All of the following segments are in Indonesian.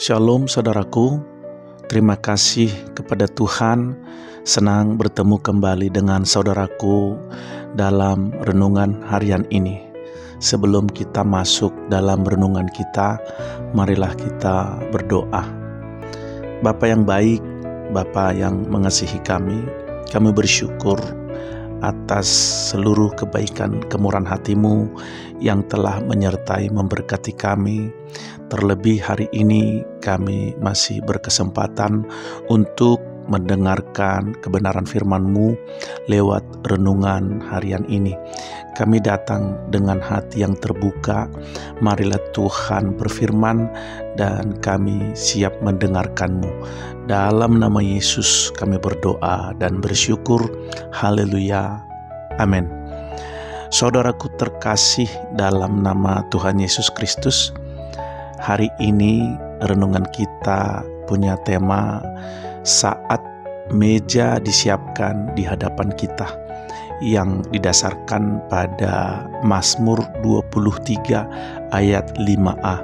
Shalom saudaraku, terima kasih kepada Tuhan. Senang bertemu kembali dengan saudaraku dalam renungan harian ini. Sebelum kita masuk dalam renungan kita, marilah kita berdoa. Bapa yang baik, Bapa yang mengasihi kami bersyukur atas seluruh kebaikan kemurahan hati-Mu yang telah menyertai memberkati kami. Terlebih hari ini kami masih berkesempatan untuk mendengarkan kebenaran firman-Mu lewat renungan harian ini. Kami datang dengan hati yang terbuka. Marilah Tuhan berfirman dan kami siap mendengarkan-Mu. Dalam nama Yesus kami berdoa dan bersyukur. Haleluya. Amin. Saudaraku terkasih dalam nama Tuhan Yesus Kristus, hari ini renungan kita punya tema saat meja disiapkan di hadapan kita, yang didasarkan pada Mazmur 23 ayat 5a.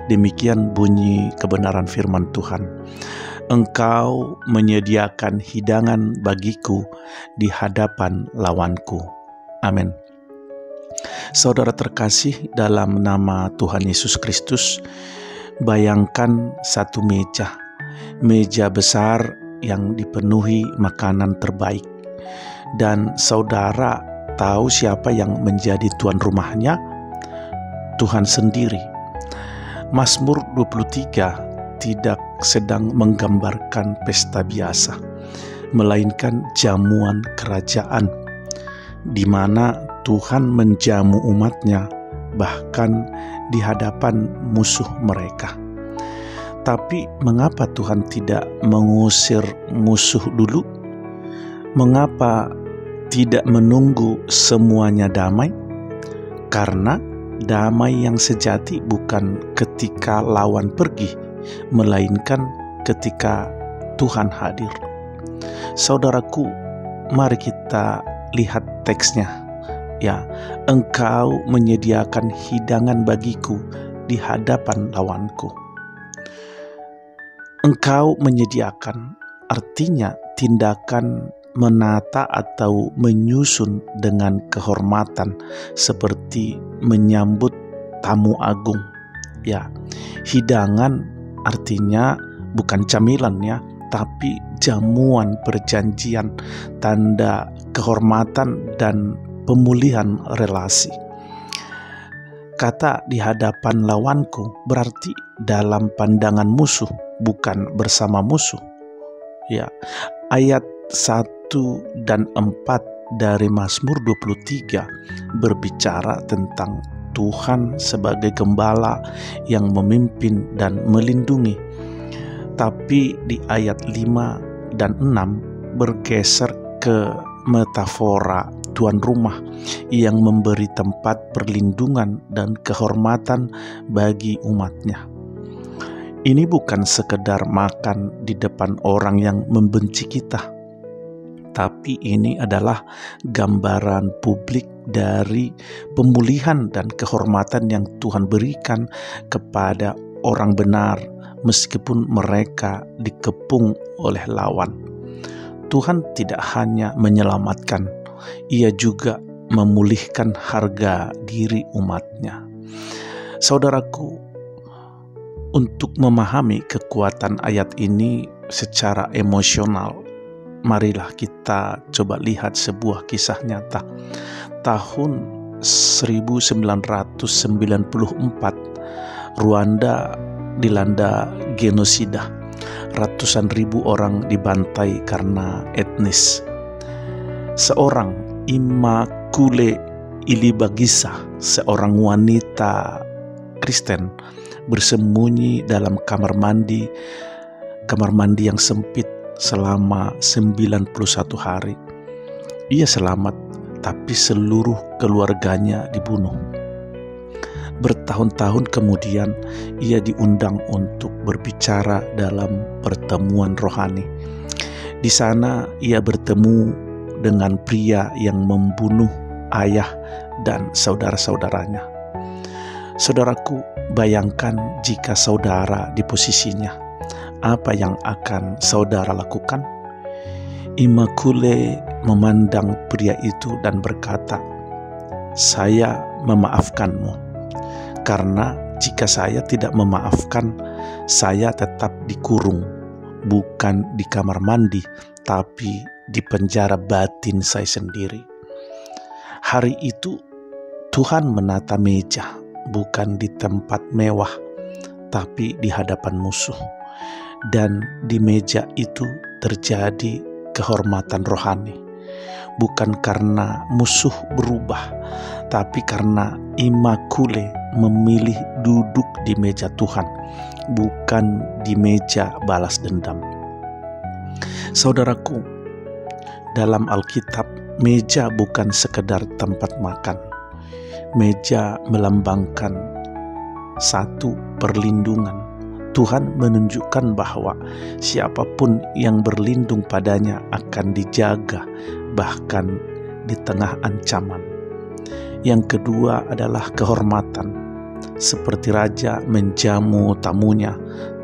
Demikian bunyi kebenaran firman Tuhan. Engkau menyediakan hidangan bagiku di hadapan lawanku. Amin. Saudara terkasih dalam nama Tuhan Yesus Kristus, bayangkan satu meja besar yang dipenuhi makanan terbaik. Dan saudara tahu siapa yang menjadi tuan rumahnya? Tuhan sendiri. Mazmur 23 tidak sedang menggambarkan pesta biasa, melainkan jamuan kerajaan, di mana Tuhan menjamu umatnya bahkan di hadapan musuh mereka. Tapi mengapa Tuhan tidak mengusir musuh dulu? Mengapa tidak menunggu semuanya damai? Karena damai yang sejati bukan ketika lawan pergi, melainkan ketika Tuhan hadir. Saudaraku, mari kita lihat teksnya. Ya, engkau menyediakan hidangan bagiku di hadapan lawanku. Engkau menyediakan artinya tindakan menata atau menyusun dengan kehormatan, seperti menyambut tamu agung. Ya, hidangan artinya bukan camilan ya, tapi jamuan perjanjian, tanda kehormatan dan pemulihan relasi. Kata di hadapan lawanku berarti dalam pandangan musuh, bukan bersama musuh. Ya, ayat 1 dan 4 dari Mazmur 23 berbicara tentang Tuhan sebagai gembala yang memimpin dan melindungi. Tapi di ayat 5 dan 6 bergeser ke metafora tuan rumah yang memberi tempat perlindungan dan kehormatan bagi umatnya. Ini bukan sekedar makan di depan orang yang membenci kita, tapi ini adalah gambaran publik dari pemulihan dan kehormatan yang Tuhan berikan kepada orang benar, meskipun mereka dikepung oleh lawan. Tuhan tidak hanya menyelamatkan, Ia juga memulihkan harga diri umatnya. Saudaraku, untuk memahami kekuatan ayat ini secara emosional, marilah kita coba lihat sebuah kisah nyata. Tahun 1994, Rwanda dilanda genosida. Ratusan ribu orang dibantai karena etnis. Seorang Immaculée Ilibagiza, seorang wanita Kristen, bersembunyi dalam kamar mandi yang sempit selama 91 hari. Ia selamat, tapi seluruh keluarganya dibunuh. Bertahun-tahun kemudian ia diundang untuk berbicara dalam pertemuan rohani. Di sana ia bertemu dengan pria yang membunuh ayah dan saudara-saudaranya. Saudaraku, bayangkan jika saudara di posisinya, apa yang akan saudara lakukan? Immaculée memandang pria itu dan berkata, "Saya memaafkanmu, karena jika saya tidak memaafkan, saya tetap dikurung, bukan di kamar mandi, tapi di penjara batin saya sendiri." Hari itu Tuhan menata meja, bukan di tempat mewah, tapi di hadapan musuh. Dan di meja itu terjadi kehormatan rohani, bukan karena musuh berubah, tapi karena Immaculée memilih duduk di meja Tuhan, bukan di meja balas dendam. Saudaraku, dalam Alkitab, meja bukan sekedar tempat makan. Meja melambangkan satu perlindungan. Tuhan menunjukkan bahwa siapapun yang berlindung padanya akan dijaga, bahkan di tengah ancaman. Yang kedua adalah kehormatan. Seperti raja menjamu tamunya,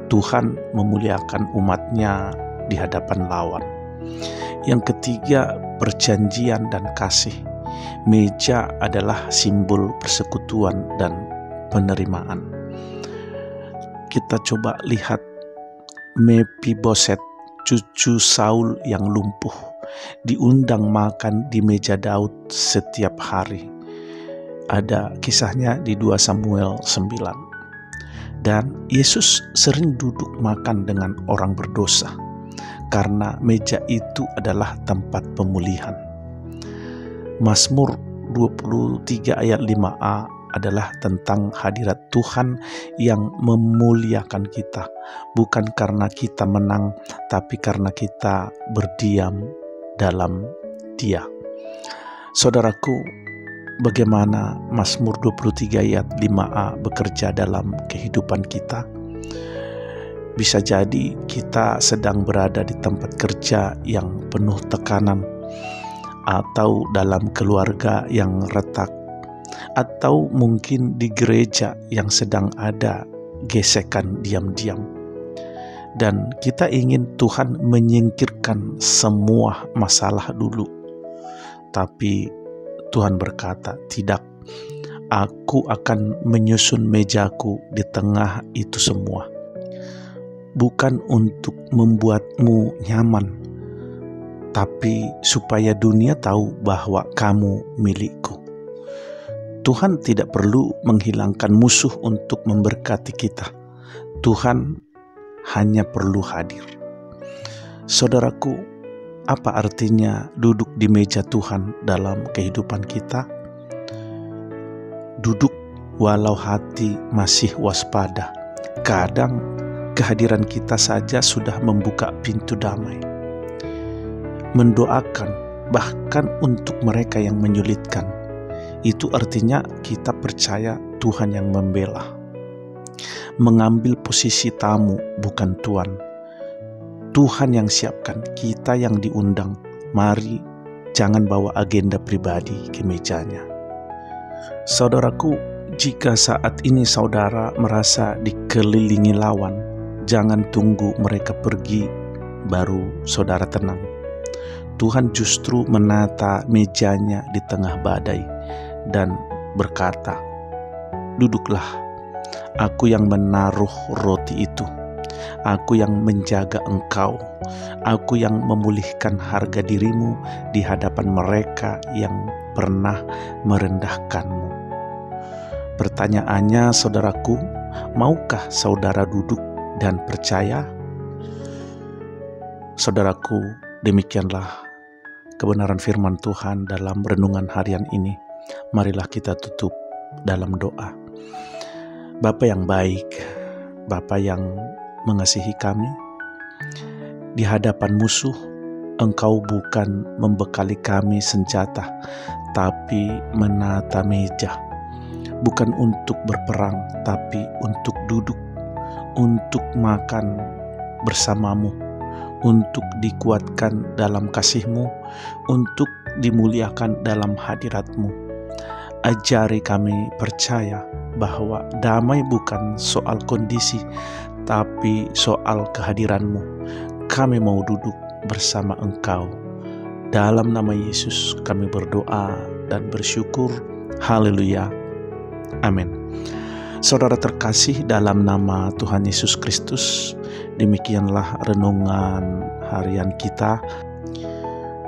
Tuhan memuliakan umatnya di hadapan lawan. Yang ketiga, perjanjian dan kasih. Meja adalah simbol persekutuan dan penerimaan. Kita coba lihat Mephiboset, cucu Saul yang lumpuh, diundang makan di meja Daud setiap hari. Ada kisahnya di 2 Samuel 9. Dan Yesus sering duduk makan dengan orang berdosa, karena meja itu adalah tempat pemulihan. Mazmur 23 ayat 5a adalah tentang hadirat Tuhan yang memuliakan kita, bukan karena kita menang, tapi karena kita berdiam dalam Dia. Saudaraku, bagaimana Mazmur 23 ayat 5a bekerja dalam kehidupan kita? Bisa jadi kita sedang berada di tempat kerja yang penuh tekanan, atau dalam keluarga yang retak, atau mungkin di gereja yang sedang ada gesekan diam-diam. Dan kita ingin Tuhan menyingkirkan semua masalah dulu. Tapi Tuhan berkata, "Tidak, Aku akan menyusun mejaku di tengah itu semua." Bukan untuk membuatmu nyaman, tapi supaya dunia tahu bahwa kamu milikku. Tuhan tidak perlu menghilangkan musuh untuk memberkati kita. Tuhan hanya perlu hadir. Saudaraku, apa artinya duduk di meja Tuhan dalam kehidupan kita? Duduk walau hati masih waspada. Kadang kehadiran kita saja sudah membuka pintu damai. Mendoakan bahkan untuk mereka yang menyulitkan. Itu artinya kita percaya Tuhan yang membela. Mengambil posisi tamu bukan tuan. Tuhan yang siapkan, kita yang diundang. Mari jangan bawa agenda pribadi ke mejanya. Saudaraku, jika saat ini saudara merasa dikelilingi lawan, jangan tunggu mereka pergi baru saudara tenang. Tuhan justru menata mejanya di tengah badai dan berkata, "Duduklah, Aku yang menaruh roti itu. Aku yang menjaga engkau. Aku yang memulihkan harga dirimu di hadapan mereka yang pernah merendahkanmu." Pertanyaannya, saudaraku, maukah saudara duduk dan percaya? Saudaraku, demikianlah kebenaran firman Tuhan dalam renungan harian ini. Marilah kita tutup dalam doa. Bapa yang baik, Bapa yang mengasihi kami, di hadapan musuh, Engkau bukan membekali kami senjata, tapi menata meja. Bukan untuk berperang, tapi untuk duduk, untuk makan bersamamu, untuk dikuatkan dalam kasih-Mu, untuk dimuliakan dalam hadirat-Mu. Ajari kami percaya bahwa damai bukan soal kondisi, tapi soal kehadiran-Mu. Kami mau duduk bersama Engkau. Dalam nama Yesus kami berdoa dan bersyukur. Haleluya. Amin. Saudara terkasih, dalam nama Tuhan Yesus Kristus, demikianlah renungan harian kita.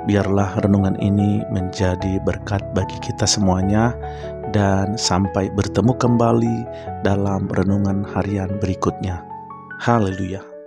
Biarlah renungan ini menjadi berkat bagi kita semuanya, dan sampai bertemu kembali dalam renungan harian berikutnya. Haleluya.